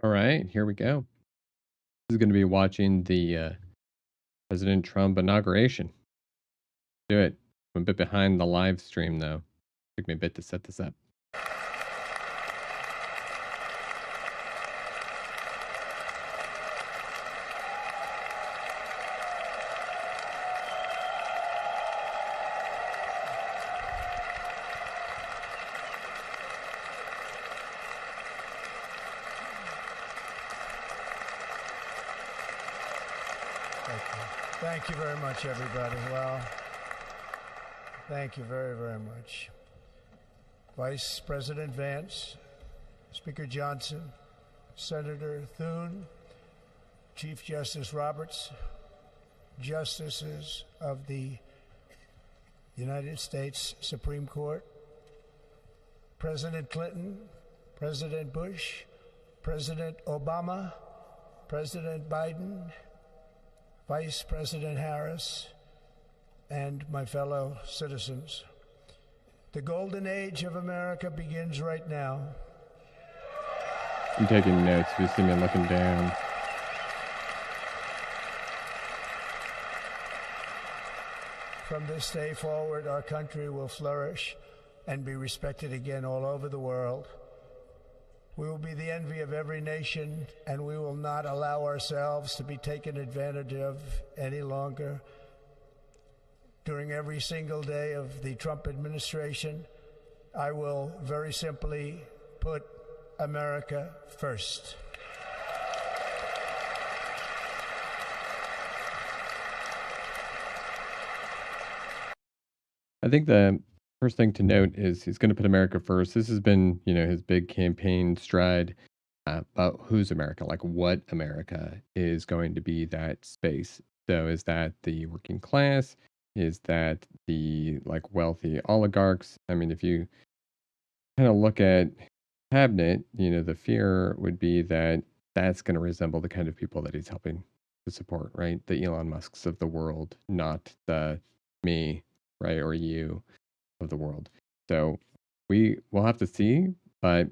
All right, here we go. This is going to be watching the President Trump inauguration. Do it. I'm a bit behind the live stream, though. Took me a bit to set this up. Thank you very much, everybody. Well, thank you very, very much. Vice President Vance, Speaker Johnson, Senator Thune, Chief Justice Roberts, Justices of the United States Supreme Court, President Clinton, President Bush, President Obama, President Biden, Vice President Harris, and my fellow citizens. The golden age of America begins right now. I'm taking notes. If you see me looking down. From this day forward, our country will flourish and be respected again all over the world. We will be the envy of every nation, and we will not allow ourselves to be taken advantage of any longer. During every single day of the Trump administration, I will very simply put America first. I think the first thing to note is he's going to put America first. This has been, his big campaign stride about who's America, like what America is going to be that space. So is that the working class? Is that the wealthy oligarchs? I mean, if you kind of look at cabinet, the fear would be that that's going to resemble the kind of people that he's helping to support, right? The Elon Musks of the world, not the me, right, or you of the world. So we will have to see, but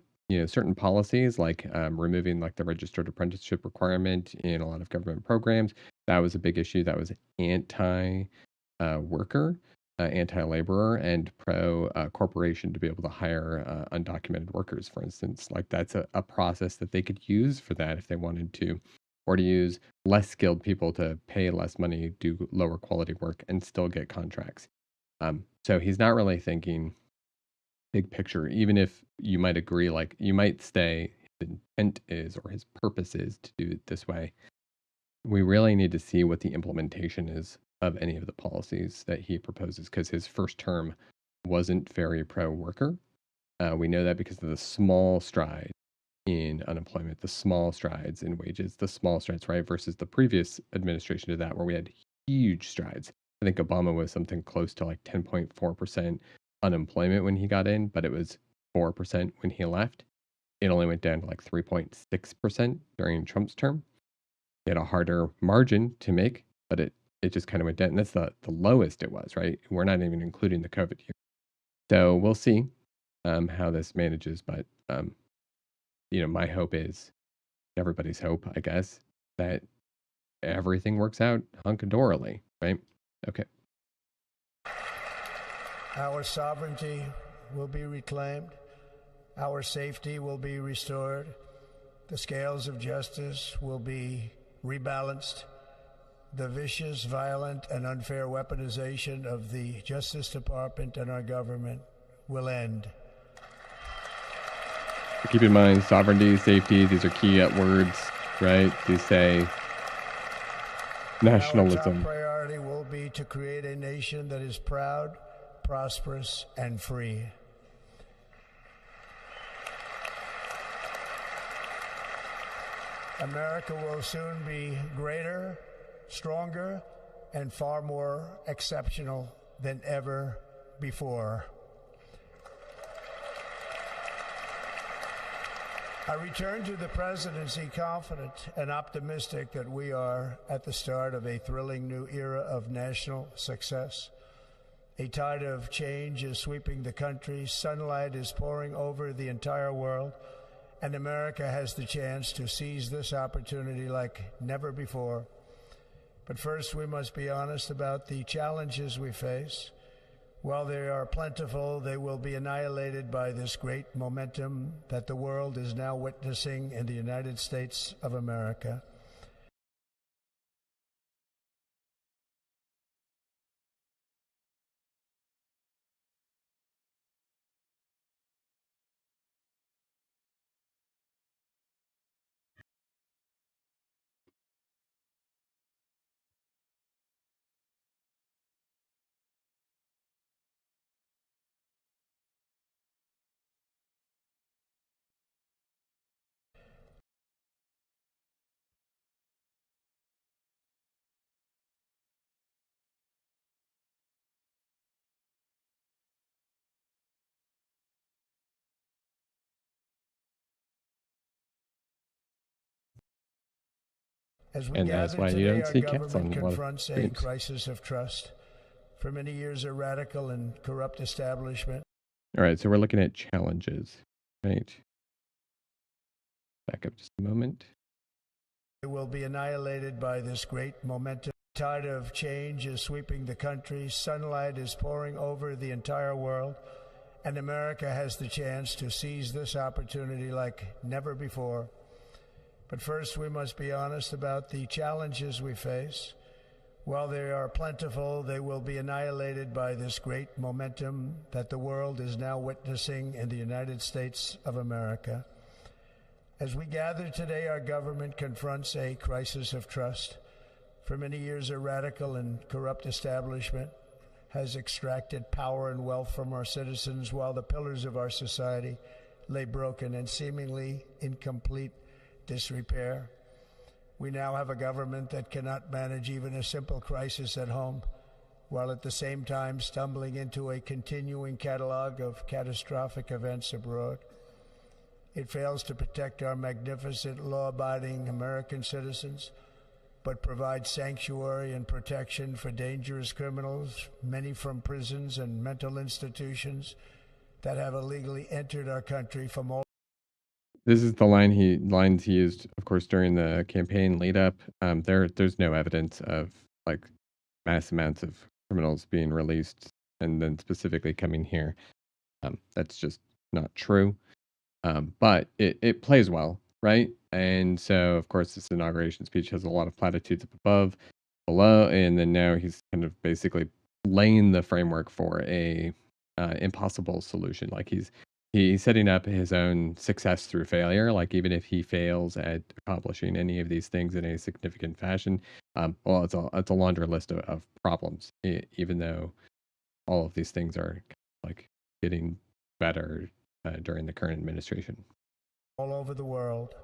certain policies like removing the registered apprenticeship requirement in a lot of government programs, that was a big issue. That was anti-worker, anti-laborer, and pro-corporation to be able to hire undocumented workers, for instance. That's a process that they could use for that if they wanted to, or to use less skilled people to pay less money, do lower quality work, and still get contracts. So he's not really thinking big picture, even if you might agree, you might say his intent is or his purpose is to do it this way. We really need to see what the implementation is of any of the policies that he proposes, because his first term wasn't very pro-worker. We know that because of the small strides in unemployment, the small strides in wages, the small strides, right, versus the previous administration to that, where we had huge strides. I think Obama was something close to 10.4% unemployment when he got in, but it was 4% when he left. It only went down to 3.6% during Trump's term. He had a harder margin to make, but it just kind of went down. And that's the lowest it was, right? We're not even including the COVID year. So we'll see how this manages. But, my hope is, everybody's hope, I guess, that everything works out hunky-dorily, right? Okay. Our sovereignty will be reclaimed. Our safety will be restored. The scales of justice will be rebalanced. The vicious, violent, and unfair weaponization of the Justice Department and our government will end. Keep in mind, sovereignty, safety, these are key words, right? These say nationalism. Our top priority will be to create a nation that is proud, prosperous, and free. America will soon be greater, stronger, and far more exceptional than ever before. I return to the presidency confident and optimistic that we are at the start of a thrilling new era of national success. A tide of change is sweeping the country. Sunlight is pouring over the entire world, And America has the chance to seize this opportunity like never before. But first, we must be honest about the challenges we face. While they are plentiful, they will be annihilated by this great momentum that the world is now witnessing in the United States of America. As we And that's gather why you today, don't our see cats government on a lot of confronts a streams. crisis of trust. For many years, a radical and corrupt establishment. All right, so we're looking at challenges, right? Back up just a moment. It will be annihilated by this great momentum. The tide of change is sweeping the country. Sunlight is pouring over the entire world. And America has the chance to seize this opportunity like never before. But first, we must be honest about the challenges we face. While they are plentiful, they will be annihilated by this great momentum that the world is now witnessing in the United States of America. As we gather today, our government confronts a crisis of trust. For many years, a radical and corrupt establishment has extracted power and wealth from our citizens while the pillars of our society lay broken and seemingly in complete disrepair. We now have a government that cannot manage even a simple crisis at home, while at the same time stumbling into a continuing catalog of catastrophic events abroad. It fails to protect our magnificent, law-abiding American citizens, but provides sanctuary and protection for dangerous criminals, many from prisons and mental institutions that have illegally entered our country from all. This is the lines he used, of course, during the campaign lead up. There's no evidence of like mass amounts of criminals being released and then specifically coming here. That's just not true. But it plays well, right? And so, of course, this inauguration speech has a lot of platitudes up above, below, and then now he's kind of basically laying the framework for a impossible solution. Like he's setting up his own success through failure. Like even if he fails at accomplishing any of these things in a significant fashion, well, it's a laundry list of problems. Even though all of these things are like getting better during the current administration. All over the world.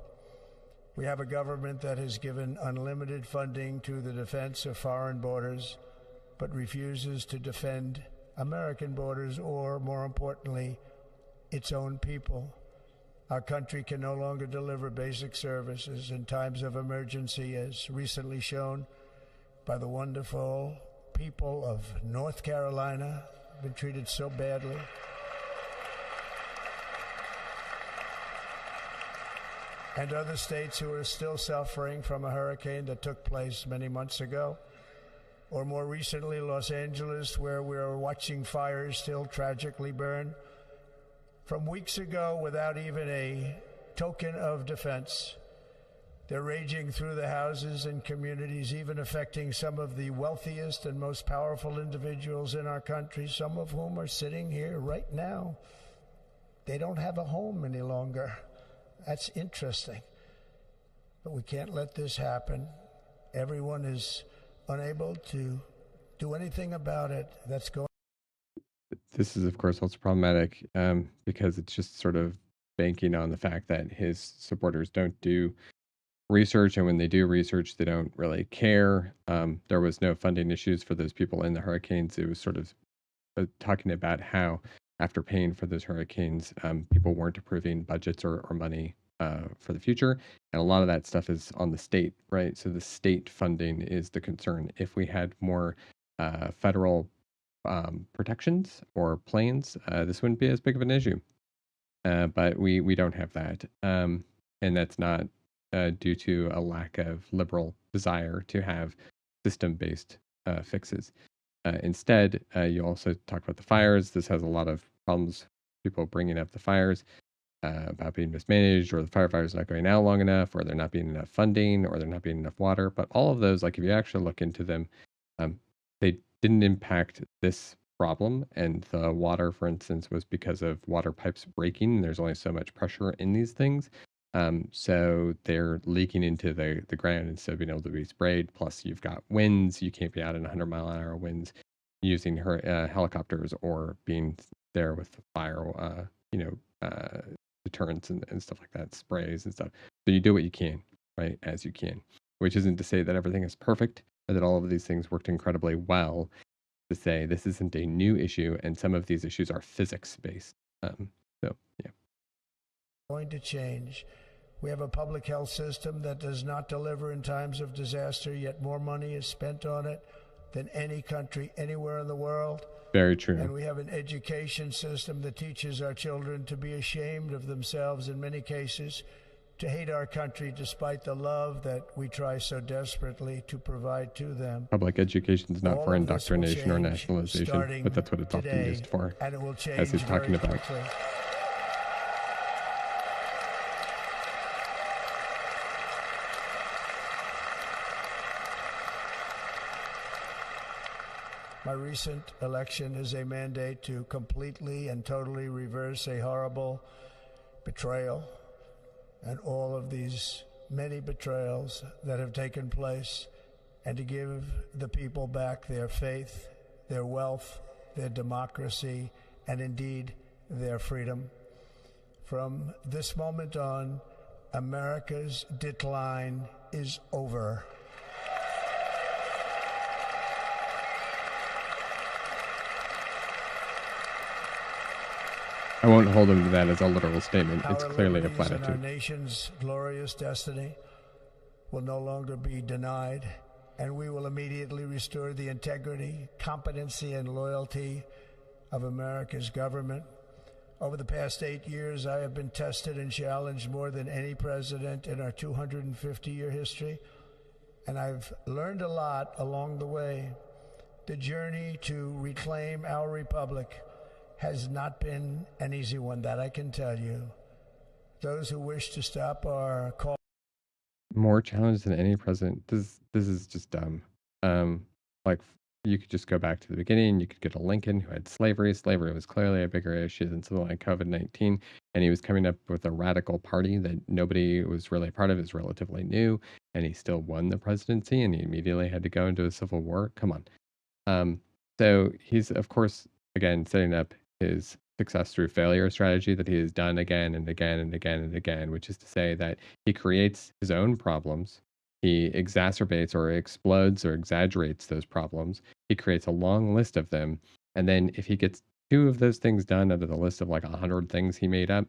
We have a government that has given unlimited funding to the defense of foreign borders, but refuses to defend American borders or, more importantly, its own people. Our country can no longer deliver basic services in times of emergency, as recently shown by the wonderful people of North Carolina, been treated so badly. And other states who are still suffering from a hurricane that took place many months ago. Or more recently, Los Angeles, where we are watching fires still tragically burn from weeks ago without even a token of defense. They're raging through the houses and communities, even affecting some of the wealthiest and most powerful individuals in our country, some of whom are sitting here right now. They don't have a home any longer. That's interesting. But we can't let this happen. Everyone is unable to do anything about it. That's going. This is, of course, also problematic because it's just sort of banking on the fact that his supporters don't do research, and when they do research, they don't really care. There was no funding issues for those people in the hurricanes. It was sort of talking about how after paying for those hurricanes, people weren't approving budgets or money for the future. And a lot of that stuff is on the state, right? So the state funding is the concern. If we had more federal protections or planes, this wouldn't be as big of an issue. but we don't have that, and that's not due to a lack of liberal desire to have system-based fixes. Instead, you also talk about the fires. This has a lot of problems. People bringing up the fires about being mismanaged, or the firefighters not going out long enough, or there not being enough funding, or there not being enough water. But all of those, like if you actually look into them, um, they didn't impact this problem. And the water, for instance, was because of water pipes breaking. There's only so much pressure in these things. So they're leaking into the ground instead of being able to be sprayed. Plus, you've got winds. You can't be out in 100-mile-an-hour winds using helicopters or being there with the fire, deterrents and stuff like that, sprays and stuff. So you do what you can, right, as you can, which isn't to say that everything is perfect or that all of these things worked incredibly well. To say this isn't a new issue, and some of these issues are physics based. So, yeah. Going to change. We have a public health system that does not deliver in times of disaster, yet more money is spent on it than any country anywhere in the world. Very true. And we have an education system that teaches our children to be ashamed of themselves in many cases, to hate our country despite the love that we try so desperately to provide to them. Public education is not for indoctrination or nationalization, but that's what it's today, often used for, and it will change as he's talking about. Quickly. My recent election is a mandate to completely and totally reverse a horrible betrayal and all of these many betrayals that have taken place, and to give the people back their faith, their wealth, their democracy, and indeed their freedom. From this moment on, America's decline is over. I won't hold him to that as a literal statement. It's clearly a platitude. Our nation's glorious destiny will no longer be denied, and we will immediately restore the integrity, competency, and loyalty of America's government. Over the past 8 years, I have been tested and challenged more than any president in our 250-year history, and I've learned a lot along the way. The journey to reclaim our republic has not been an easy one, that I can tell you. Those who wish to stop our call. More challenged than any president. This is just dumb. Like you could just go back to the beginning. You could get a Lincoln who had slavery. Slavery was clearly a bigger issue than something like COVID-19, and he was coming up with a radical party that nobody was really a part of. It was relatively new, and he still won the presidency, and he immediately had to go into a civil war. Come on. So he's, of course, again setting up his success through failure strategy that he has done again and again and again and again, which is to say that he creates his own problems. He exacerbates or explodes or exaggerates those problems. He creates a long list of them. And then if he gets 2 of those things done out of the list of like 100 things he made up,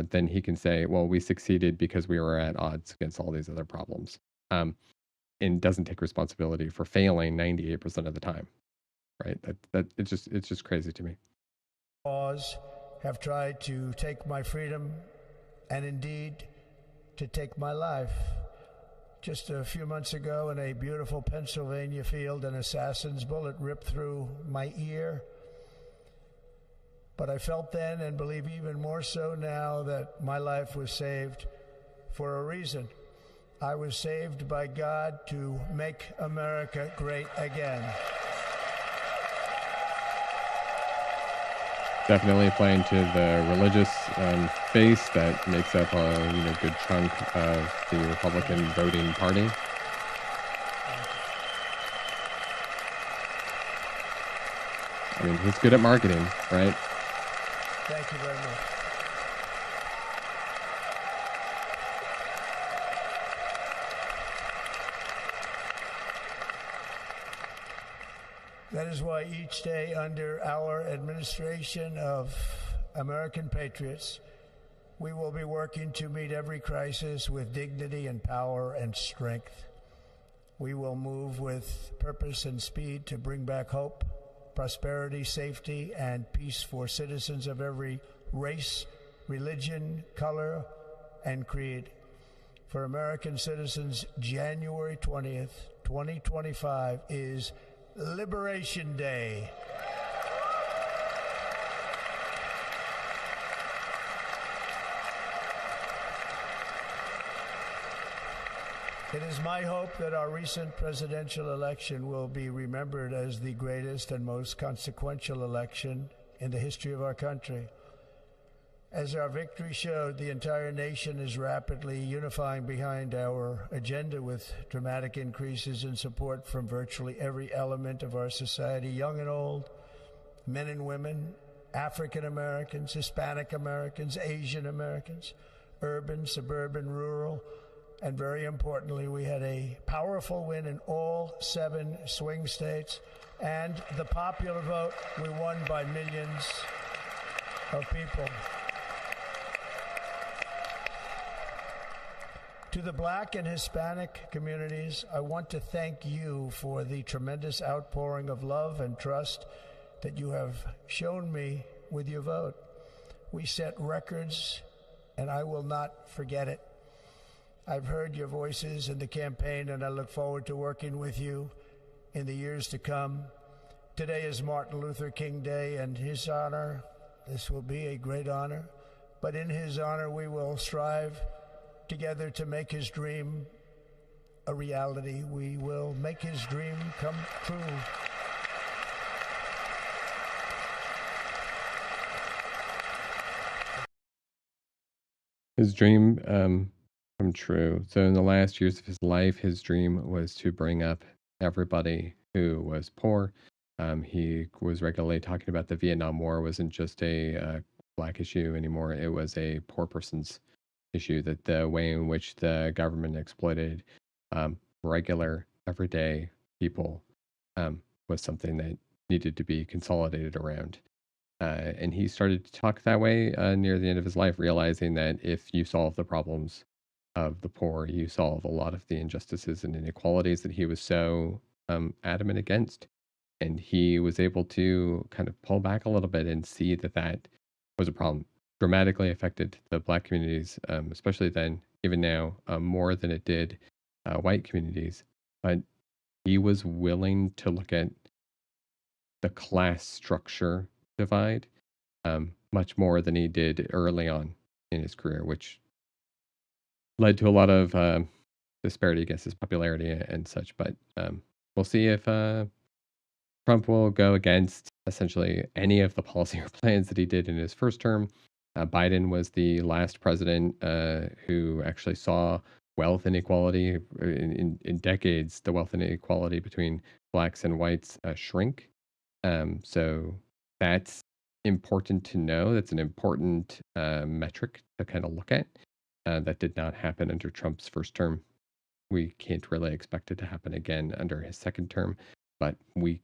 then he can say, well, we succeeded because we were at odds against all these other problems. And doesn't take responsibility for failing 98% of the time. Right? It's just crazy to me. Have tried to take my freedom and indeed to take my life. Just a few months ago in a beautiful Pennsylvania field, an assassin's bullet ripped through my ear. But I felt then, and believe even more so now, that my life was saved for a reason. I was saved by God to make America great again. Definitely playing to the religious base that makes up a good chunk of the Republican voting party. I mean, he's good at marketing, right? Thank you very much. That is why each day under our administration of American patriots, we will be working to meet every crisis with dignity and power and strength. We will move with purpose and speed to bring back hope, prosperity, safety, and peace for citizens of every race, religion, color, and creed. For American citizens, January 20th, 2025 is Liberation Day. It is my hope that our recent presidential election will be remembered as the greatest and most consequential election in the history of our country. As our victory showed, the entire nation is rapidly unifying behind our agenda with dramatic increases in support from virtually every element of our society, young and old, men and women, African Americans, Hispanic Americans, Asian Americans, urban, suburban, rural, and very importantly, we had a powerful win in all 7 swing states, and the popular vote, we won by millions of people. To the Black and Hispanic communities, I want to thank you for the tremendous outpouring of love and trust that you have shown me with your vote. We set records, and I will not forget it. I've heard your voices in the campaign, and I look forward to working with you in the years to come. Today is Martin Luther King Day, and his honor, this will be a great honor, but in his honor we will strive together to make his dream a reality. We will make his dream come true. His dream come true. So in the last years of his life, his dream was to bring up everybody who was poor. He was regularly talking about the Vietnam War wasn't just a Black issue anymore. It was a poor person's issue, that the way in which the government exploited regular, everyday people was something that needed to be consolidated around. And he started to talk that way near the end of his life, realizing that if you solve the problems of the poor, you solve a lot of the injustices and inequalities that he was so adamant against. And he was able to kind of pull back a little bit and see that that was a problem. Dramatically affected the Black communities, especially then, even now, more than it did white communities. But he was willing to look at the class structure divide much more than he did early on in his career, which led to a lot of disparity against his popularity and such. But we'll see if Trump will go against essentially any of the policy or plans that he did in his first term. Biden was the last president who actually saw wealth inequality in decades. The wealth inequality between Blacks and whites shrink. So that's important to know. That's an important metric to kind of look at. That did not happen under Trump's first term. We can't really expect it to happen again under his second term, but we're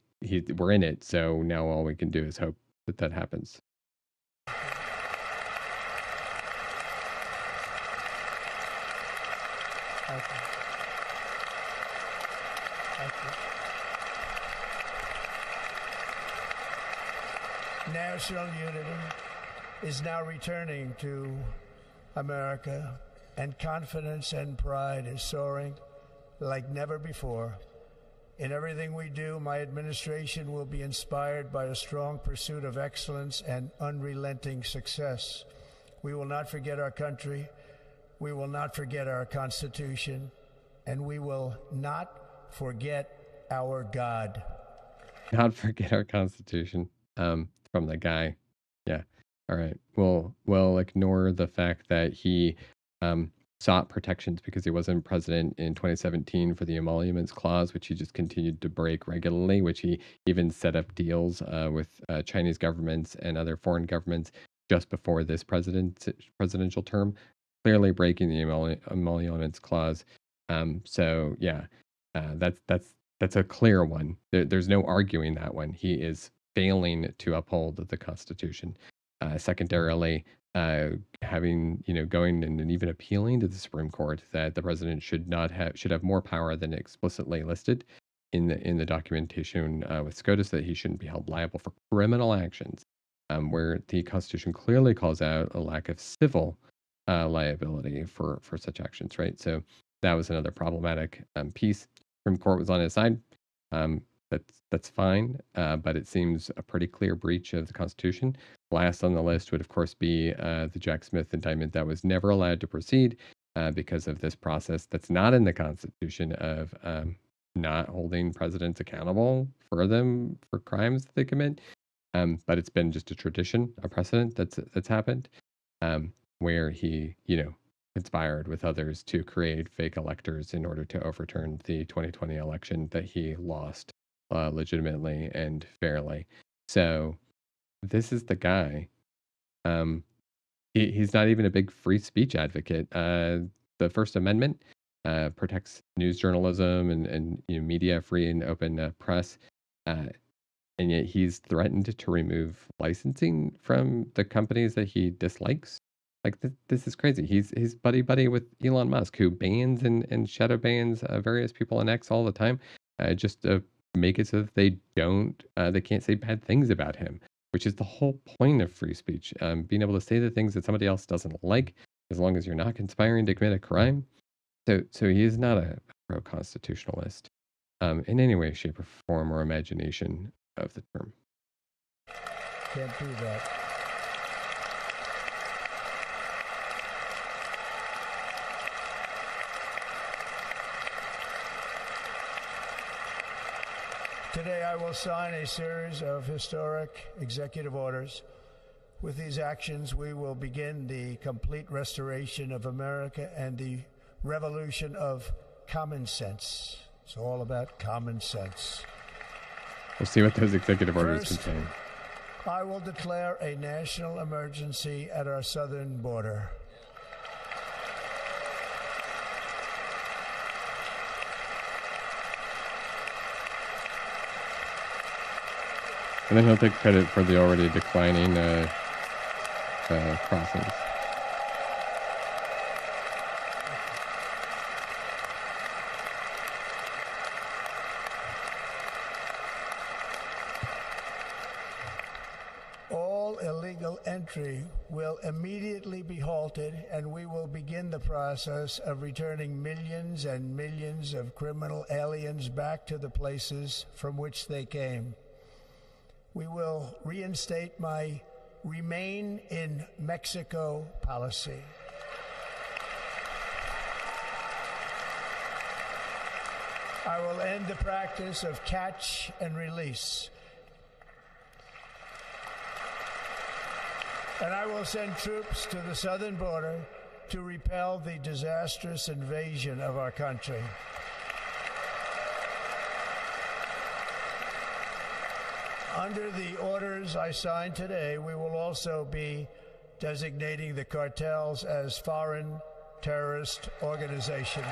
in it. So now all we can do is hope that that happens. National unity is now returning to America, and confidence and pride is soaring like never before. In everything we do, my administration will be inspired by a strong pursuit of excellence and unrelenting success. We will not forget our country. We will not forget our Constitution, and we will not forget our God. Not forget our Constitution. From the guy. Yeah. All right. We'll ignore the fact that he sought protections because he wasn't president in 2017 for the emoluments clause, which he just continued to break regularly, which he even set up deals with Chinese governments and other foreign governments just before this presidential term, clearly breaking the emoluments clause. So yeah, that's a clear one. There's no arguing that one. He is failing to uphold the Constitution. Secondarily, having going and even appealing to the Supreme Court that the president should have more power than explicitly listed in the documentation with SCOTUS, that he shouldn't be held liable for criminal actions where the Constitution clearly calls out a lack of civil liability for such actions, right? So that was another problematic piece. Supreme Court was on his side. Um, that's fine, but it seems a pretty clear breach of the Constitution. Last on the list would, of course, be the Jack Smith indictment that was never allowed to proceed because of this process that's not in the Constitution of not holding presidents accountable for them for crimes that they commit. But it's been just a tradition, a precedent that's happened, where he, conspired with others to create fake electors in order to overturn the 2020 election that he lost legitimately and fairly. So this is the guy. Um, he's not even a big free speech advocate. The First Amendment protects news journalism and media, free and open press. Uh, and yet he's threatened to remove licensing from the companies that he dislikes. Like this is crazy. He's buddy with Elon Musk, who bans and shadow bans various people on X all the time, just to make it so that they can't say bad things about him, which is the whole point of free speech. Being able to say the things that somebody else doesn't like, as long as you're not conspiring to commit a crime. So he is not a pro-constitutionalist in any way, shape, or form or imagination of the term. Can't do that. Today I will sign a series of historic executive orders. With these actions, we will begin the complete restoration of America and the revolution of common sense. It's all about common sense. We'll see what those executive orders contain. I will declare a national emergency at our southern border. And then he'll take credit for the already declining crossings. All illegal entry will immediately be halted, and we will begin the process of returning millions and millions of criminal aliens back to the places from which they came. We will reinstate my Remain in Mexico policy. I will end the practice of catch and release. And I will send troops to the southern border to repel the disastrous invasion of our country. Under the orders I signed today, we will also be designating the cartels as foreign terrorist organizations.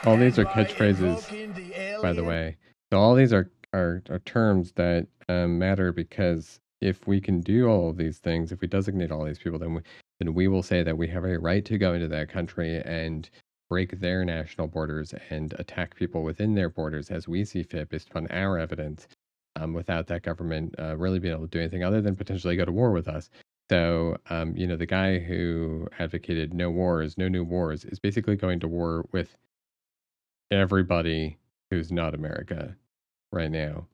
All these are catchphrases, by the way. So all these are terms that matter, because if we can do all of these things, if we designate all these people, then we will say that we have a right to go into that country and break their national borders and attack people within their borders as we see fit based upon our evidence, without that government really being able to do anything other than potentially go to war with us. So, the guy who advocated no wars, no new wars, is basically going to war with everybody who's not America right now.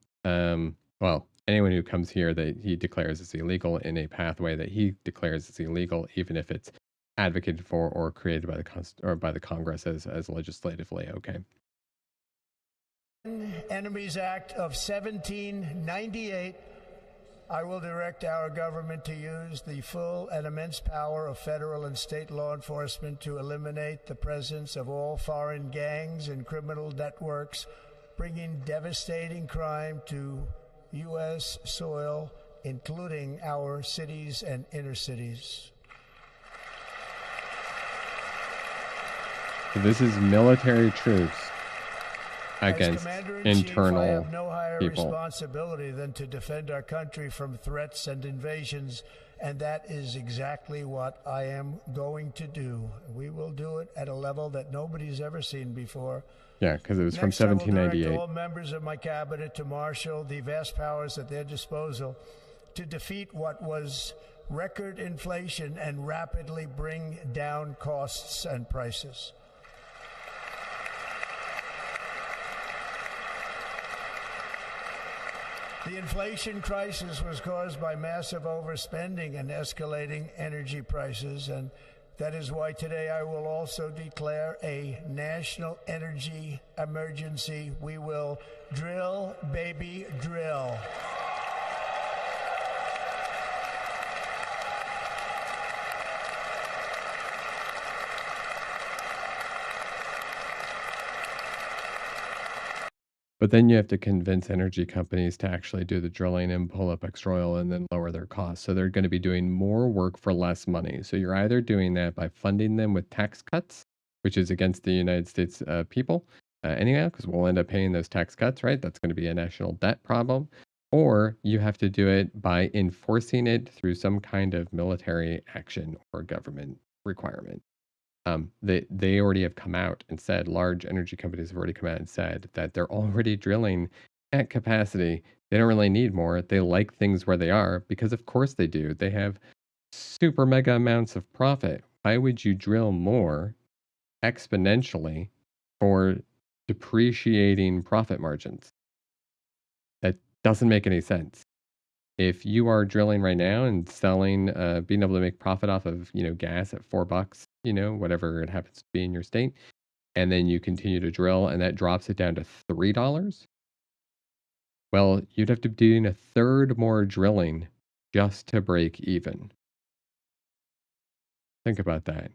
Well, anyone who comes here that he declares is illegal in a pathway that he declares is illegal, even if it's advocated for or created by the Congress as legislatively okay. Enemies Act of 1798, I will direct our government to use the full and immense power of federal and state law enforcement to eliminate the presence of all foreign gangs and criminal networks, bringing devastating crime to U.S. soil, including our cities and inner cities. So this is military troops As against Commander-in-Chief, I internal have no higher people. responsibility than to defend our country from threats and invasions, and that is exactly what I am going to do. We will do it at a level that nobody's ever seen before. Yeah, because it was from Next, I will direct 1798. all members of my cabinet to marshal the vast powers at their disposal to defeat what was record inflation and rapidly bring down costs and prices. The inflation crisis was caused by massive overspending and escalating energy prices, and that is why today I will also declare a national energy emergency. We will drill, baby, drill. But then you have to convince energy companies to actually do the drilling and pull up extra oil and then lower their costs. So they're going to be doing more work for less money. So you're either doing that by funding them with tax cuts, which is against the United States people anyhow, because we'll end up paying those tax cuts, right? That's going to be a national debt problem. Or you have to do it by enforcing it through some kind of military action or government requirement. They already have come out and said, large energy companies have already come out and said that they're already drilling at capacity. They don't really need more. They like things where they are because, of course, they do. They have super mega amounts of profit. Why would you drill more exponentially for depreciating profit margins? That doesn't make any sense. If you are drilling right now and selling, being able to make profit off of, gas at $4, whatever it happens to be in your state, and then you continue to drill and that drops it down to $3, well, you'd have to be doing a third more drilling just to break even. Think about that.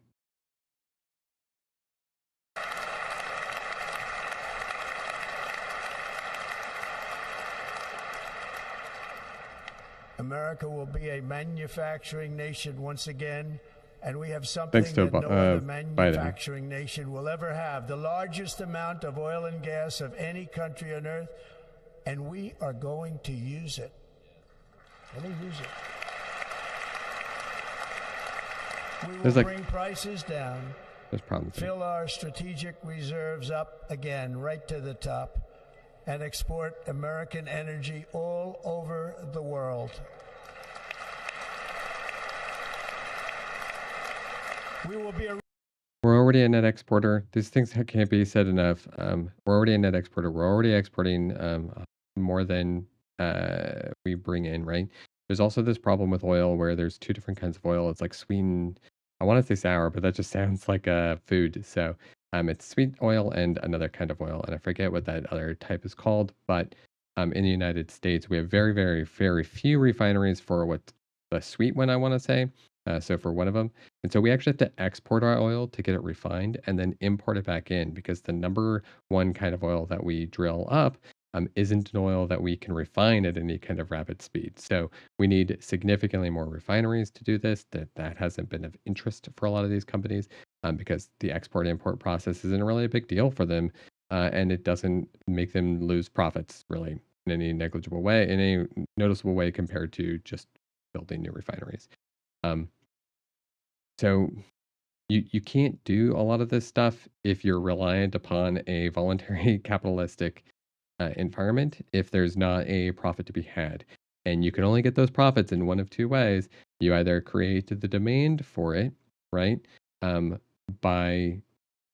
America will be a manufacturing nation once again, and we have something Thanks to that no other Biden. manufacturing nation will ever have, the largest amount of oil and gas of any country on earth, and we are going to use it. We're going to use it. We will bring prices down, There's problems. fill our strategic reserves up again, right to the top, and export American energy all over the world. We will be a We're already a net exporter. These things can't be said enough. We're already a net exporter. We're already exporting more than we bring in, right? There's also this problem with oil where there's two different kinds of oil. It's like sweet and I want to say sour, but that just sounds like a food. So it's sweet oil and another kind of oil, and I forget what that other type is called. But in the United States, we have very, very, very few refineries for what the sweet one I want to say. So for one of them, and so we actually have to export our oil to get it refined and then import it back in because the number one kind of oil that we drill up isn't an oil that we can refine at any kind of rapid speed. So we need significantly more refineries to do this. That hasn't been of interest for a lot of these companies because the export import process isn't really a big deal for them, and it doesn't make them lose profits really in any negligible way, in any noticeable way compared to just building new refineries. Um, so you can't do a lot of this stuff if you're reliant upon a voluntary capitalistic environment if there's not a profit to be had. And you can only get those profits in one of two ways. You either create the demand for it, right? By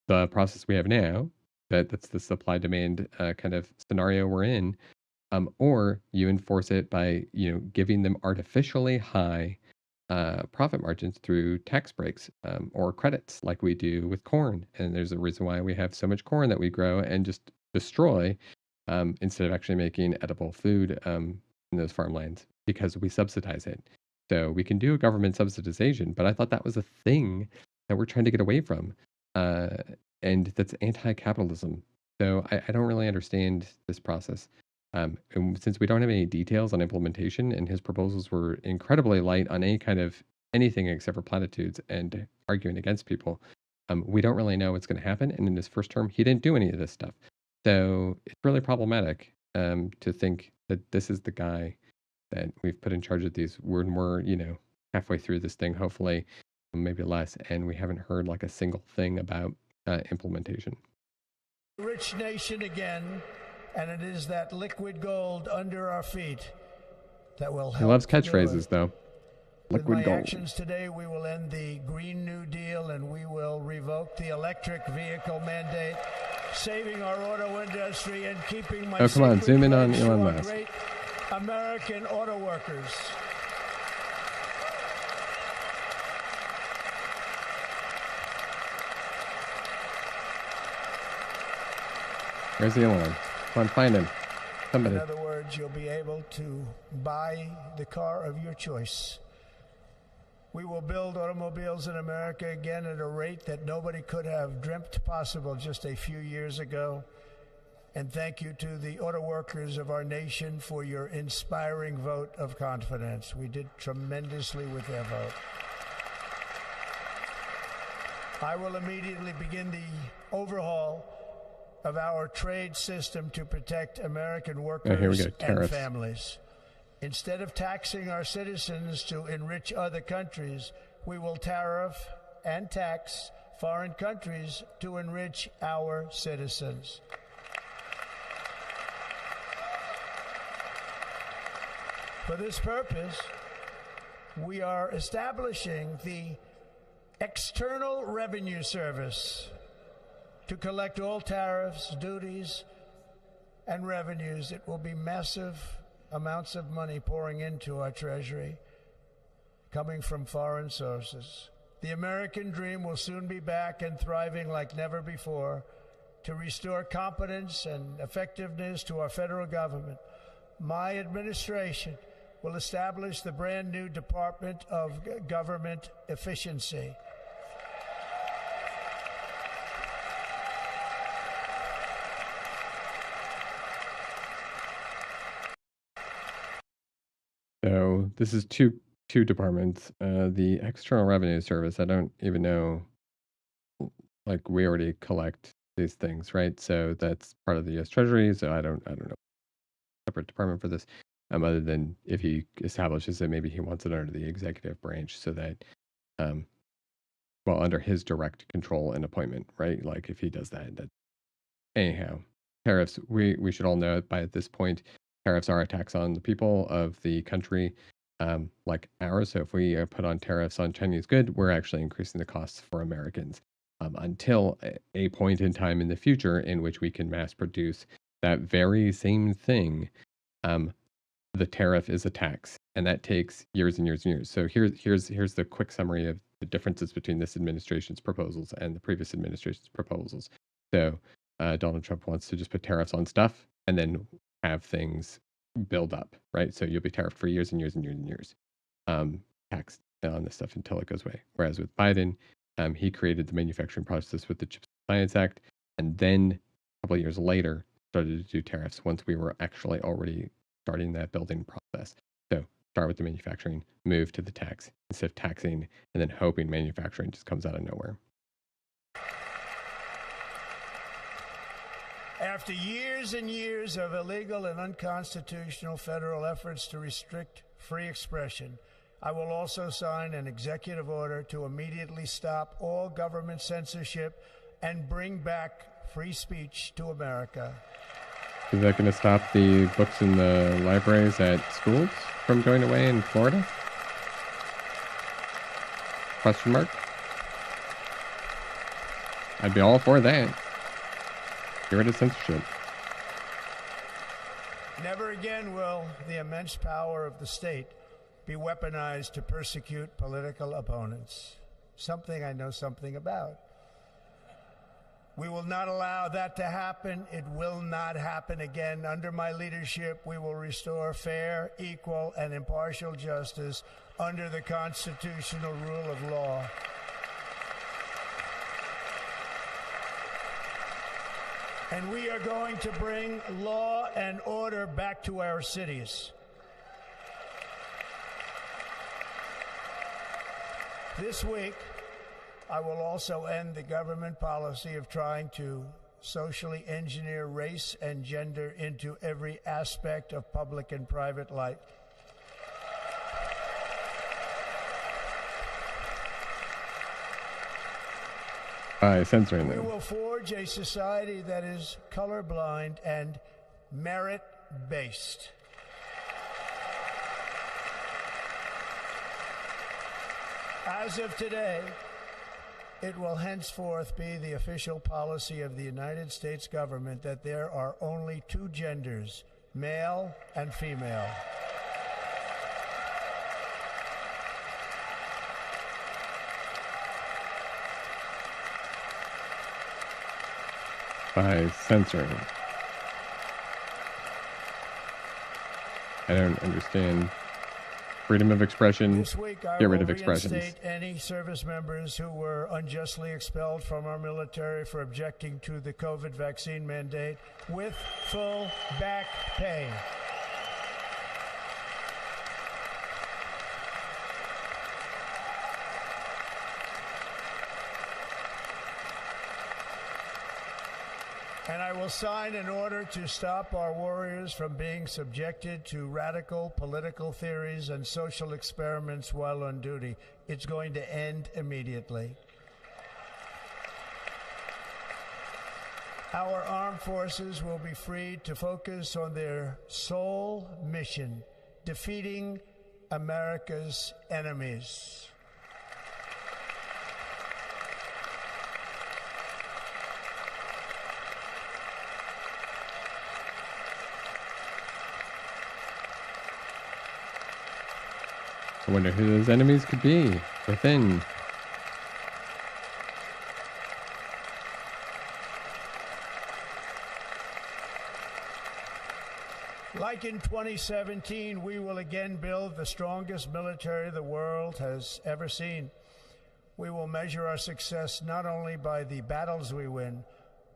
the process we have now, that's the supply demand kind of scenario we're in, or you enforce it by giving them artificially high profit margins through tax breaks or credits like we do with corn. And there's a reason why we have so much corn that we grow and just destroy instead of actually making edible food in those farmlands because we subsidize it. So we can do a government subsidization, but I thought that was a thing that we're trying to get away from. Uh, and that's anti capitalism. So I don't really understand this process. And since we don't have any details on implementation, and his proposals were incredibly light on any kind of anything except for platitudes and arguing against people, we don't really know what's going to happen. And in his first term, he didn't do any of this stuff. So it's really problematic to think that this is the guy that we've put in charge of these. We're halfway through this thing, hopefully, maybe less, and we haven't heard like a single thing about implementation. Rich nation again, and it is that liquid gold under our feet that will help. He loves catchphrases, though. With Liquid my gold. actions today, we will end the Green New Deal and we will revoke the electric vehicle mandate, saving our auto industry and keeping my come on, zoom in on Elon Musk. Great American auto workers. Where's Elon? Come on, find him. Somebody. In other words, you'll be able to buy the car of your choice. We will build automobiles in America again at a rate that nobody could have dreamt possible just a few years ago. And thank you to the auto workers of our nation for your inspiring vote of confidence. We did tremendously with their vote. I will immediately begin the overhaul of our trade system to protect American workers and families. Instead of taxing our citizens to enrich other countries, we will tariff and tax foreign countries to enrich our citizens. For this purpose, we are establishing the External Revenue Service to collect all tariffs, duties, and revenues. It will be massive amounts of money pouring into our treasury, coming from foreign sources. The American dream will soon be back and thriving like never before. To restore competence and effectiveness to our federal government, my administration will establish the brand new Department of Government Efficiency. So this is two departments. The External Revenue Service, I don't even know, like we already collect these things, right? So that's part of the U.S. Treasury. So I don't know separate department for this, other than if he establishes it, maybe he wants it under the executive branch so that, under his direct control and appointment, right? Like if he does that. Anyhow, tariffs. We should all know it by this point. Tariffs are a tax on the people of the country, like ours. So if we put on tariffs on Chinese good, we're actually increasing the costs for Americans until a point in time in the future in which we can mass produce that very same thing. The tariff is a tax, and that takes years and years and years. So here's the quick summary of the differences between this administration's proposals and the previous administration's proposals. So Donald Trump wants to just put tariffs on stuff and then have things build up, right? So you'll be tariffed for years and years and years and years, taxed on this stuff until it goes away. Whereas with Biden, he created the manufacturing process with the Chips and Science Act, and then a couple of years later started to do tariffs once we were actually already starting that building process. So start with the manufacturing, move to the tax instead of taxing and then hoping manufacturing just comes out of nowhere. After years and years of illegal and unconstitutional federal efforts to restrict free expression, I will also sign an executive order to immediately stop all government censorship and bring back free speech to America. Is that going to stop the books in the libraries at schools from going away in Florida? Question mark? I'd be all for that. Get rid of censorship. Never again will the immense power of the state be weaponized to persecute political opponents. Something I know something about. We will not allow that to happen. It will not happen again. Under my leadership, we will restore fair, equal, and impartial justice under the constitutional rule of law. And we are going to bring law and order back to our cities. This week, I will also end the government policy of trying to socially engineer race and gender into every aspect of public and private life. By censoring We them. will forge a society that is colorblind and merit-based. As of today, it will henceforth be the official policy of the United States government that there are only two genders, male and female. By censoring. I don't understand. Freedom of expression. This week, I Get rid will of expressions. reinstate any service members who were unjustly expelled from our military for objecting to the COVID vaccine mandate with full back pay. And I will sign an order to stop our warriors from being subjected to radical political theories and social experiments while on duty. It's going to end immediately. Our armed forces will be freed to focus on their sole mission, defeating America's enemies. I wonder who those enemies could be within. Like in 2017, we will again build the strongest military the world has ever seen. We will measure our success not only by the battles we win,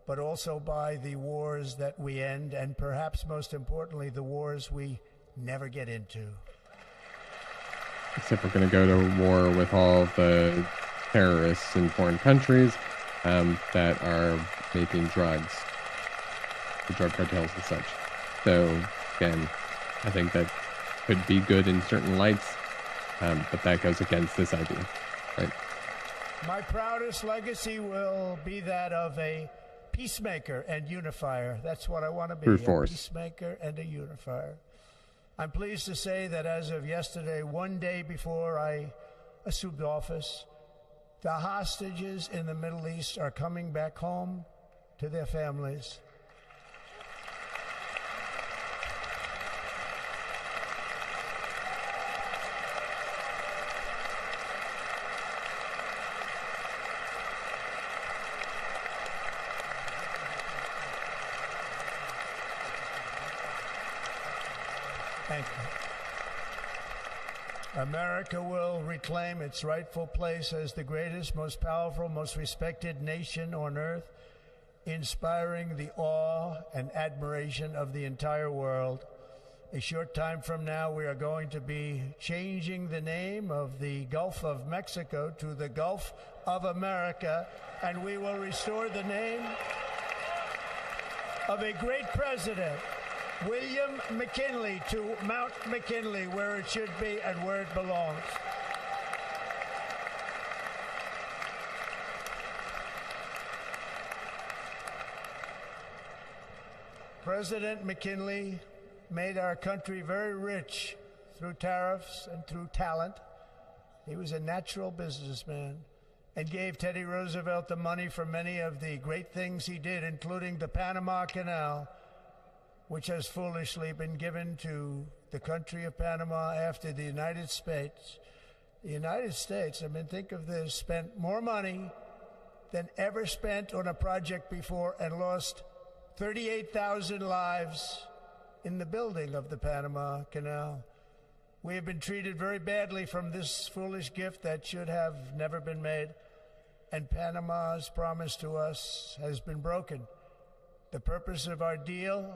but also by the wars that we end, and perhaps most importantly, the wars we never get into. Except we're going to go to war with all the terrorists in foreign countries that are making drugs, the drug cartels and such. So, again, I think that could be good in certain lights, but that goes against this idea, right? My proudest legacy will be that of a peacemaker and unifier. That's what I want to be, Brute force. A peacemaker and a unifier. I'm pleased to say that as of yesterday, one day before I assumed office, the hostages in the Middle East are coming back home to their families. Thank you. America will reclaim its rightful place as the greatest, most powerful, most respected nation on earth, inspiring the awe and admiration of the entire world. A short time from now, we are going to be changing the name of the Gulf of Mexico to the Gulf of America, and we will restore the name of a great president, William McKinley, to Mount McKinley, where it should be and where it belongs. President McKinley made our country very rich through tariffs and through talent. He was a natural businessman and gave Teddy Roosevelt the money for many of the great things he did, including the Panama Canal, which has foolishly been given to the country of Panama after the United States. The United States, I mean, think of this, spent more money than ever spent on a project before and lost 38,000 lives in the building of the Panama Canal. We have been treated very badly from this foolish gift that should have never been made, and Panama's promise to us has been broken. The purpose of our deal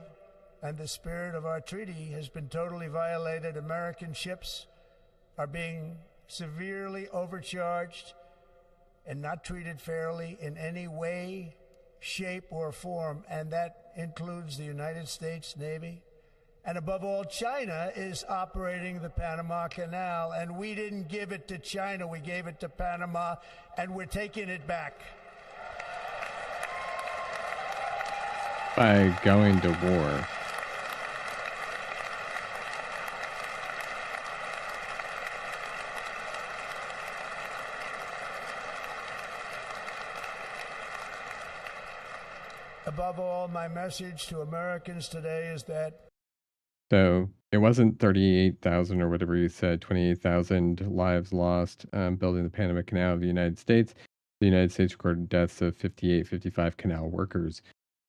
and the spirit of our treaty has been totally violated. American ships are being severely overcharged and not treated fairly in any way, shape, or form, and that includes the United States Navy. And above all, China is operating the Panama Canal, and we didn't give it to China, we gave it to Panama, and we're taking it back. By going to war. Above all, my message to Americans today is that. So it wasn't 38,000 or whatever you said, 28,000 lives lost building the Panama Canal of the United States. The United States recorded deaths of 58, 55 canal workers.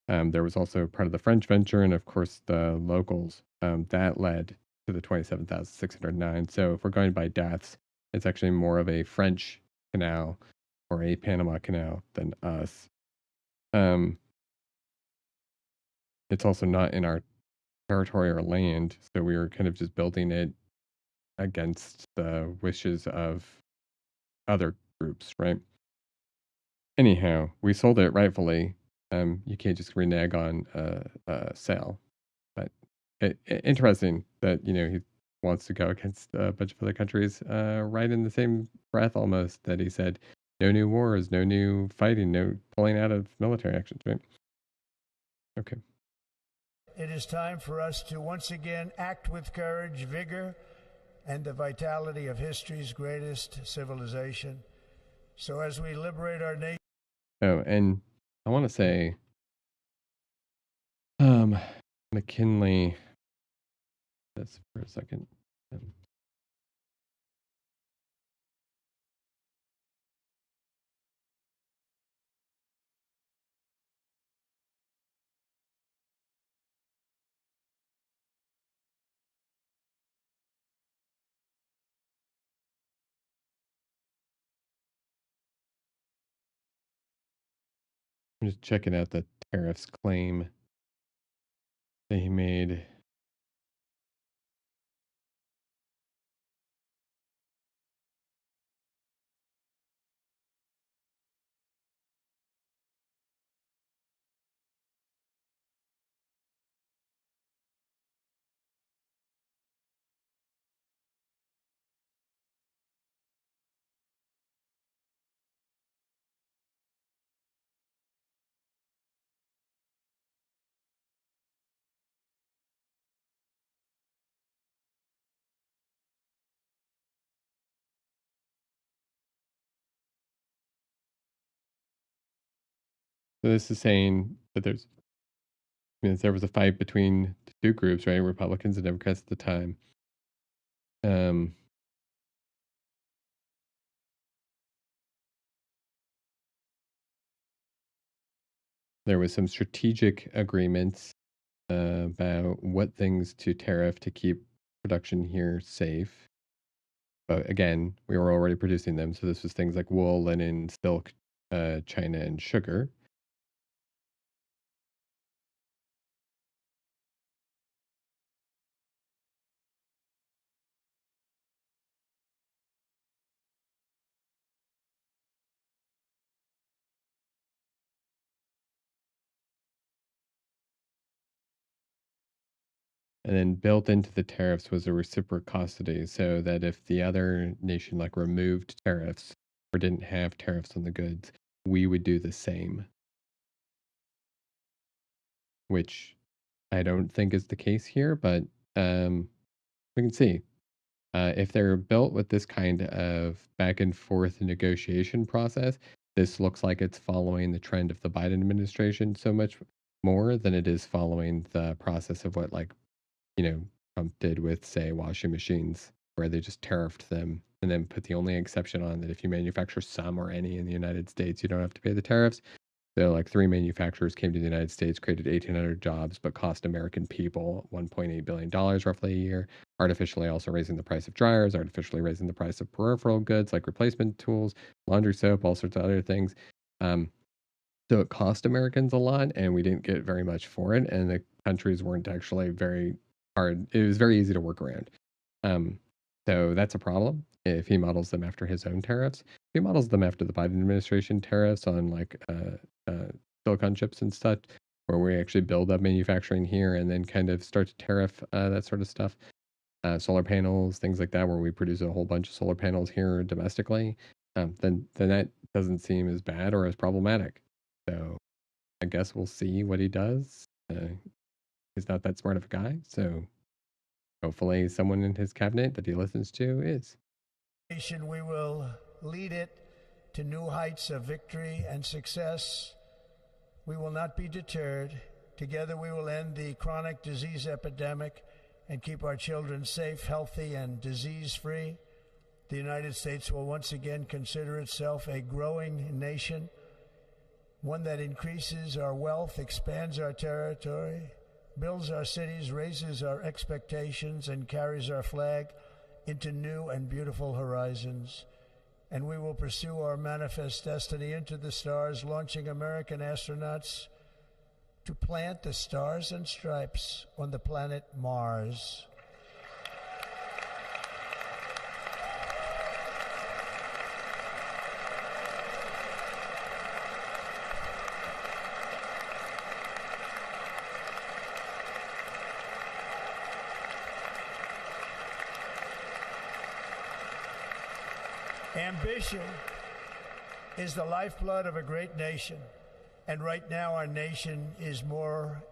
There was also part of the French venture and, of course, the locals. That led to the 27,609. So if we're going by deaths, it's actually more of a French canal or a Panama Canal than us. It's also not in our territory or land, so we were kind of just building it against the wishes of other groups, right? Anyhow, we sold it rightfully. You can't just renege on a sale, but interesting that he wants to go against a bunch of other countries, right in the same breath almost that he said, no new wars, no new fighting, no pulling out of military actions, right? Okay. It is time for us to once again act with courage, vigor, and the vitality of history's greatest civilization. So as we liberate our nation. Oh, and I want to say, McKinley, this for a second. I'm just checking out the tariffs claim that he made. So this is saying that there was a fight between the two groups, right? Republicans and Democrats at the time. There was some strategic agreements about what things to tariff to keep production here safe. But again, we were already producing them. So this was things like wool, linen, silk, China, and sugar. And then built into the tariffs was a reciprocity, so that if the other nation like removed tariffs or didn't have tariffs on the goods, we would do the same. Which I don't think is the case here, but we can see. If they're built with this kind of back and forth negotiation process, this looks like it's following the trend of the Biden administration so much more than it is following the process of what Trump did with, say, washing machines, where they just tariffed them and then put the only exception on that if you manufacture some or any in the United States, you don't have to pay the tariffs. So, like 3 manufacturers came to the United States, created 1,800 jobs, but cost American people $1.8 billion roughly a year, artificially also raising the price of dryers, artificially raising the price of peripheral goods like replacement tools, laundry soap, all sorts of other things. So it cost Americans a lot, and we didn't get very much for it, and the countries weren't actually very hard. It was very easy to work around. So that's a problem if he models them after his own tariffs. If he models them after the Biden administration tariffs on like silicon chips and stuff, where we actually build up manufacturing here and then kind of start to tariff that sort of stuff. Solar panels, things like that, where we produce a whole bunch of solar panels here domestically, then that doesn't seem as bad or as problematic. So I guess we'll see what he does. He's not that smart of a guy, so hopefully someone in his cabinet that he listens to is. We will lead it to new heights of victory and success. We will not be deterred. Together we will end the chronic disease epidemic and keep our children safe, healthy, and disease-free. The United States will once again consider itself a growing nation, one that increases our wealth, expands our territory, builds our cities, raises our expectations, and carries our flag into new and beautiful horizons. And we will pursue our manifest destiny into the stars, launching American astronauts to plant the stars and stripes on the planet Mars. Ambition is the lifeblood of a great nation. And right now our nation is more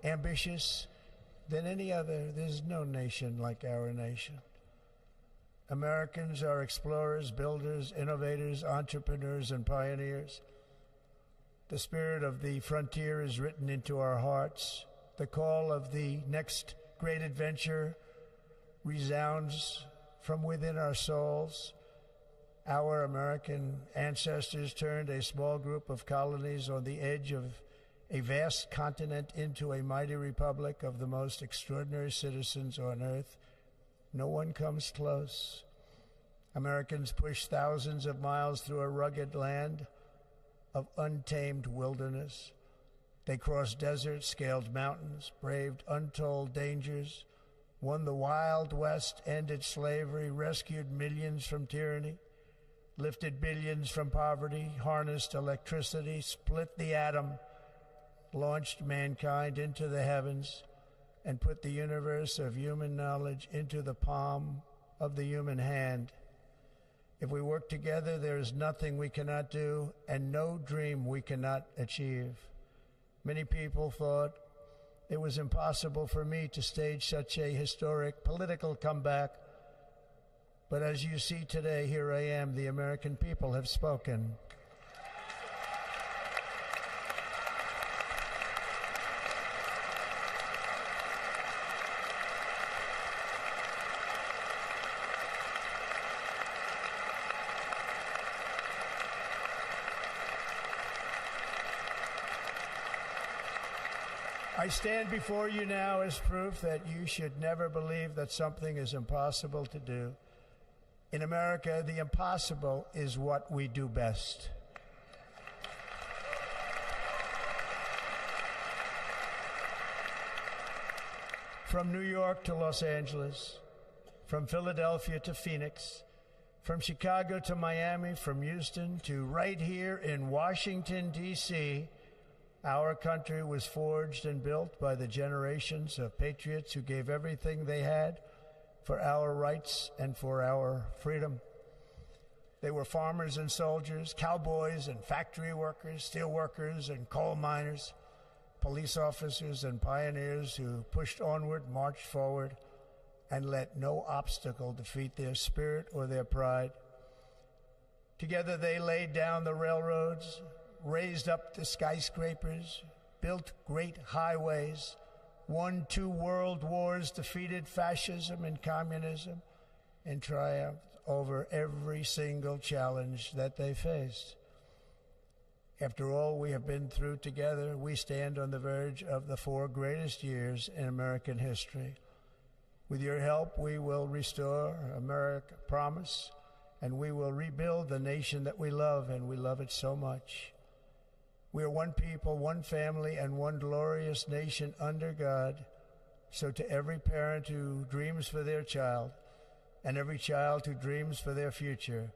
ambitious than any other. There's no nation like our nation. Americans are explorers, builders, innovators, entrepreneurs, and pioneers. The spirit of the frontier is written into our hearts. The call of the next great adventure resounds from within our souls. Our American ancestors turned a small group of colonies on the edge of a vast continent into a mighty republic of the most extraordinary citizens on earth. No one comes close. Americans pushed thousands of miles through a rugged land of untamed wilderness. They crossed deserts, scaled mountains, braved untold dangers, won the Wild West, ended slavery, rescued millions from tyranny, lifted billions from poverty, harnessed electricity, split the atom, launched mankind into the heavens, and put the universe of human knowledge into the palm of the human hand. If we work together, there is nothing we cannot do and no dream we cannot achieve. Many people thought it was impossible for me to stage such a historic political comeback. But as you see today, here I am. The American people have spoken. I stand before you now as proof that you should never believe that something is impossible to do. In America, the impossible is what we do best. From New York to Los Angeles, from Philadelphia to Phoenix, from Chicago to Miami, from Houston to right here in Washington, D.C., our country was forged and built by the generations of patriots who gave everything they had for our rights and for our freedom. They were farmers and soldiers, cowboys and factory workers, steel workers and coal miners, police officers and pioneers who pushed onward, marched forward, and let no obstacle defeat their spirit or their pride. Together they laid down the railroads, raised up the skyscrapers, built great highways, won 2 world wars, defeated fascism and communism, and triumphed over every single challenge that they faced. After all we have been through together, we stand on the verge of the 4 greatest years in American history. With your help, we will restore America promise, and we will rebuild the nation that we love, and we love it so much. We are one people, one family, and one glorious nation under God. So to every parent who dreams for their child, and every child who dreams for their future,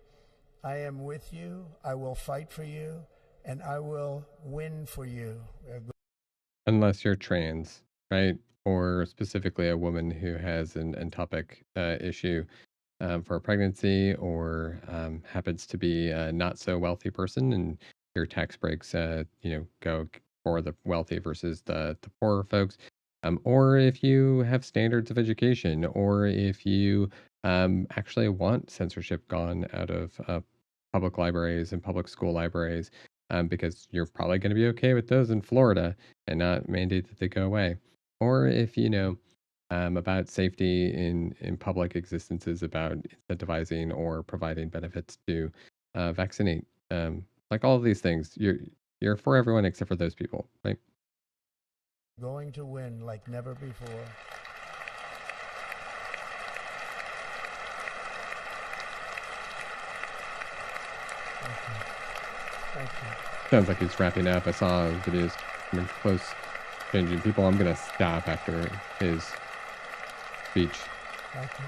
I am with you, I will fight for you, and I will win for you. Unless you're trans, right? Or specifically a woman who has an ectopic issue for a pregnancy, or happens to be a not so wealthy person, and your tax breaks, go for the wealthy versus the poorer folks. Or if you have standards of education, or if you actually want censorship gone out of public libraries and public school libraries, because you're probably going to be okay with those in Florida and not mandate that they go away. Or if about safety in public existences, about incentivizing or providing benefits to vaccinate, like all of these things. You're for everyone except for those people, right? Going to win like never before. Thank you. Sounds like he's wrapping up. I saw videos coming close, changing people. I'm gonna stop after his speech. Thank you.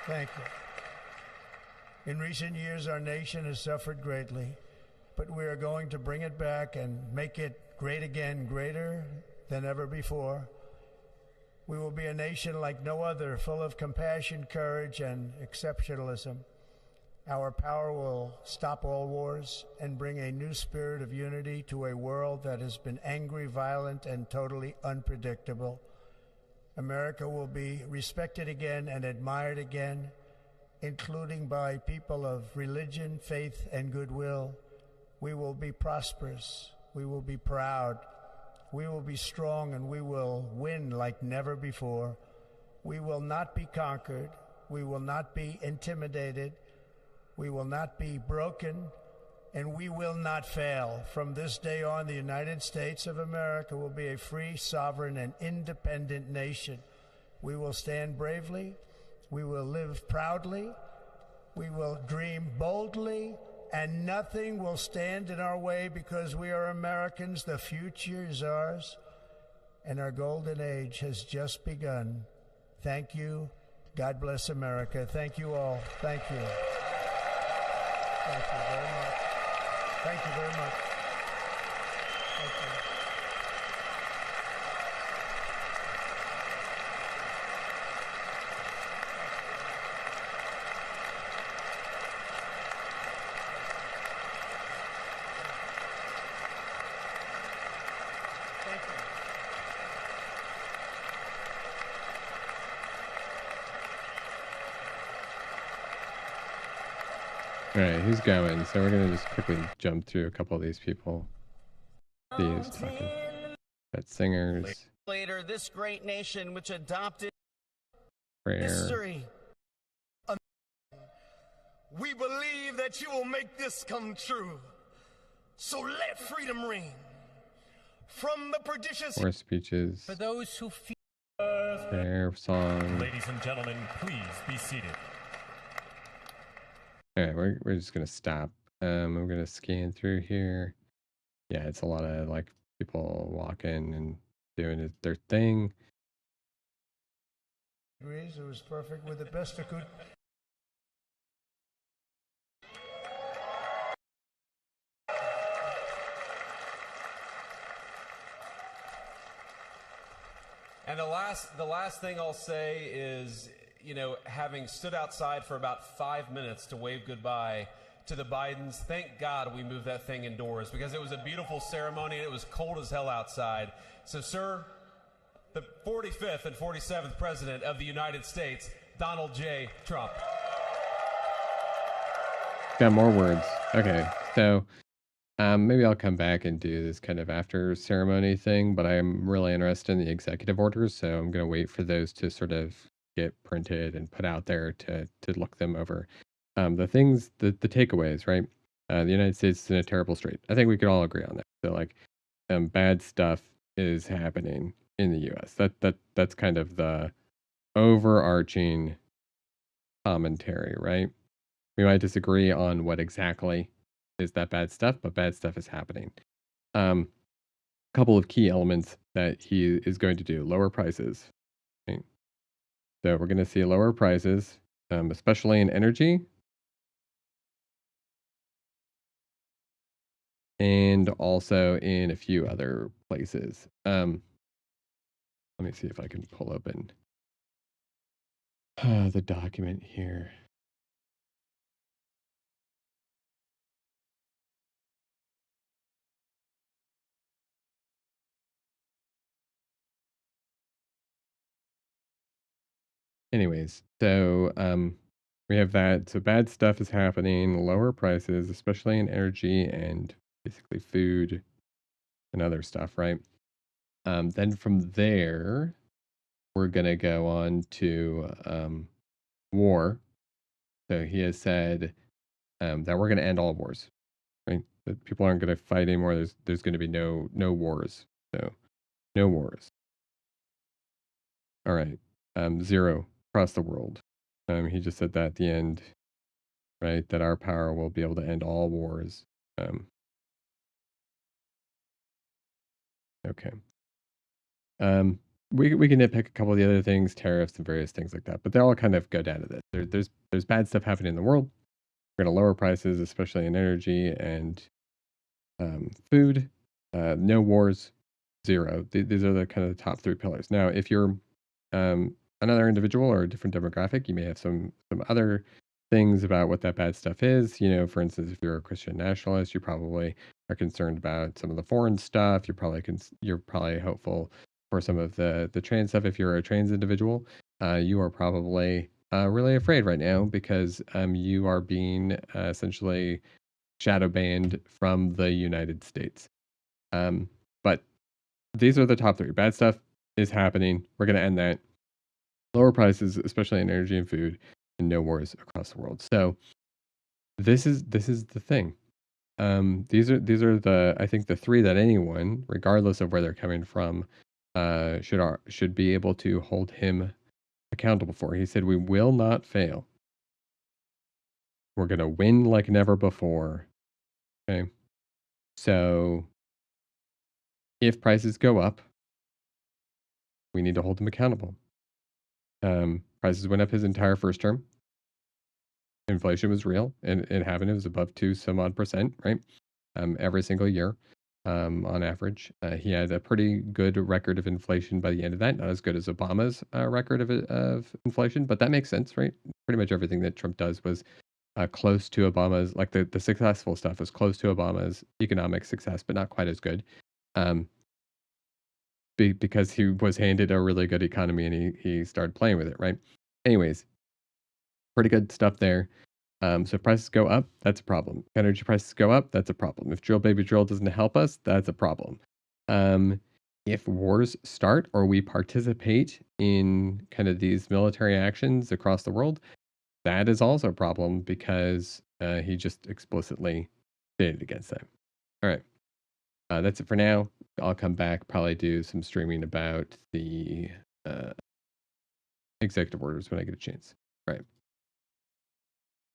Thank you. In recent years, our nation has suffered greatly, but we are going to bring it back and make it great again, greater than ever before. We will be a nation like no other, full of compassion, courage, and exceptionalism. Our power will stop all wars and bring a new spirit of unity to a world that has been angry, violent, and totally unpredictable. America will be respected again and admired again, including by people of religion, faith, and goodwill. We will be prosperous. We will be proud. We will be strong, and we will win like never before. We will not be conquered. We will not be intimidated. We will not be broken, and we will not fail. From this day on, the United States of America will be a free, sovereign, and independent nation. We will stand bravely. We will live proudly. We will dream boldly, and nothing will stand in our way because we are Americans. The future is ours, and our golden age has just begun. Thank you. God bless America. Thank you all. Thank you. Thank you very much. Thank you very much. Thank you. Thank you. All right, who's going? So we're gonna just quickly jump through a couple of these people. See who's talking. Got singers. Later, this great nation which adopted Prayer. history. We believe that you will make this come true. So let freedom ring from the prodigious. More speeches. For those who feel. Prayer song. Ladies and gentlemen, please be seated. All right, we're just gonna stop. I'm gonna scan through here. Yeah, it's a lot of like people walking and doing their thing. It was perfect with the best of good. And the last thing I'll say is, having stood outside for about 5 minutes to wave goodbye to the Bidens, thank God we moved that thing indoors because it was a beautiful ceremony and it was cold as hell outside. So, sir, the 45th and 47th President of the United States, Donald J. Trump. Got more words. Okay, so maybe I'll come back and do this kind of after ceremony thing, but I'm really interested in the executive orders, so I'm going to wait for those to sort of get printed and put out there to look them over. The things, the takeaways, right? The United States is in a terrible strait. I think we could all agree on that. So like, bad stuff is happening in the U.S. That's kind of the overarching commentary, right? We might disagree on what exactly is that bad stuff, but bad stuff is happening. Couple of key elements that he is going to do: lower prices. Right? So we're going to see lower prices, especially in energy. and also in a few other places. Let me see if I can pull open the document here. Anyways, so we have that. So bad stuff is happening, lower prices, especially in energy and basically food and other stuff, right? Then from there, we're going to go on to war. So he has said that we're going to end all wars, right? That people aren't going to fight anymore. There's going to be no wars. So no wars. All right. Zero across the world. He just said that at the end, right? That our power will be able to end all wars. Okay. We can nitpick a couple of the other things, tariffs and various things like that, but they all kind of go down to this. There's bad stuff happening in the world. We're going to lower prices, especially in energy and food. No wars, zero. These are the kind of the top three pillars. Now, if you're another individual or a different demographic, you may have some other things about what that bad stuff is. You know, for instance, if you're a Christian nationalist, you probably are concerned about some of the foreign stuff. You're probably hopeful for some of the trans stuff. If you're a trans individual, you are probably really afraid right now because you are being essentially shadow banned from the United States. But these are the top three. Bad stuff is happening. We're going to end that. Lower prices, especially in energy and food, and no wars across the world. So this is the thing. These are the, I think, the three that anyone, regardless of where they're coming from, should be able to hold him accountable for. He said, "We will not fail. We're going to win like never before." Okay. So if prices go up, we need to hold him accountable. Prices went up his entire first term. Inflation was real, and it happened. It was above 2 some odd percent, right? Every single year, on average. He had a pretty good record of inflation by the end of that. Not as good as Obama's record of inflation, but that makes sense, right? Pretty much everything that Trump does was close to Obama's, like the successful stuff was close to Obama's economic success, but not quite as good. Because he was handed a really good economy and he started playing with it, right? Anyways, pretty good stuff there. So if prices go up, that's a problem. If energy prices go up, that's a problem. If drill baby drill doesn't help us, that's a problem. If wars start or we participate in kind of these military actions across the world, that is also a problem because he just explicitly stated against that. All right. That's it for now. I'll come back, probably do some streaming about the executive orders when I get a chance. All right.